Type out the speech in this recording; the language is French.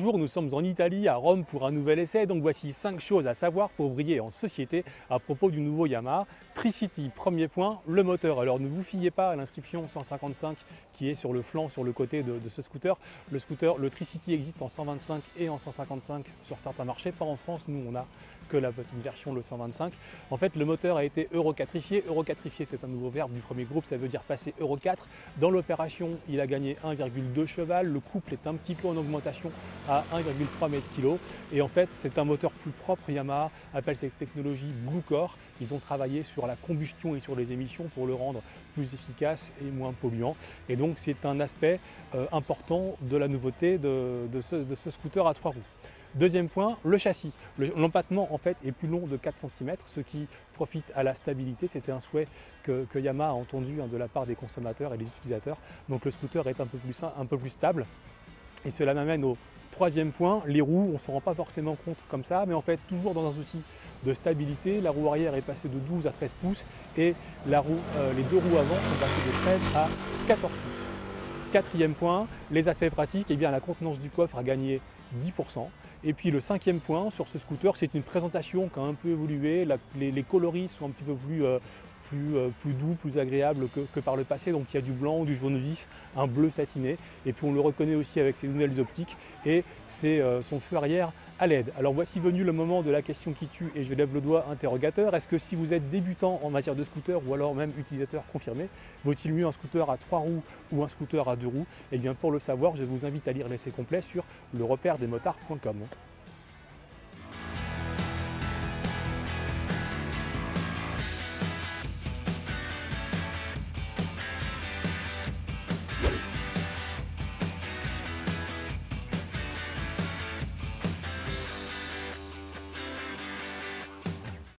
Bonjour, nous sommes en Italie, à Rome pour un nouvel essai. Donc voici 5 choses à savoir pour briller en société à propos du nouveau Yamaha Tricity. Premier point, le moteur. Alors ne vous fiez pas à l'inscription 155 qui est sur le flanc, sur le côté de ce scooter. Le Tricity existe en 125 et en 155 sur certains marchés, pas en France. Nous, on a que la petite version, le 125. En fait, le moteur a été Euro 4ifié. Euro 4ifié, c'est un nouveau verbe du premier groupe, ça veut dire passer Euro 4. Dans l'opération, il a gagné 1,2 cheval. Le couple est un petit peu en augmentation à 1,3 m/kg. Et en fait, c'est un moteur plus propre. Yamaha appelle cette technologie Blue Core. Ils ont travaillé sur la combustion et sur les émissions pour le rendre plus efficace et moins polluant. Et donc, c'est un aspect important de la nouveauté de ce scooter à 3 roues. Deuxième point, le châssis. L'empattement en fait est plus long de 4 cm, ce qui profite à la stabilité. C'était un souhait que Yamaha a entendu de la part des consommateurs et des utilisateurs. Donc le scooter est un peu plus stable. Et cela m'amène au troisième point, les roues. On ne s'en rend pas forcément compte comme ça, mais en fait toujours dans un souci de stabilité. La roue arrière est passée de 12 à 13 pouces et les deux roues avant sont passées de 13 à 14 pouces. Quatrième point, les aspects pratiques, eh bien, la contenance du coffre a gagné 10%. Et puis le cinquième point sur ce scooter, c'est une présentation qui a un peu évolué. Les coloris sont un petit peu plus doux, plus agréables que par le passé. Donc il y a du blanc ou du jaune vif, un bleu satiné. Et puis on le reconnaît aussi avec ses nouvelles optiques et son feu arrière à LED. Alors voici venu le moment de la question qui tue et je lève le doigt interrogateur. Est-ce que si vous êtes débutant en matière de scooter ou alors même utilisateur confirmé, vaut-il mieux un scooter à 3 roues ou un scooter à 2 roues? Eh bien pour le savoir, je vous invite à lire l'essai complet sur lerepairedesmotards.com.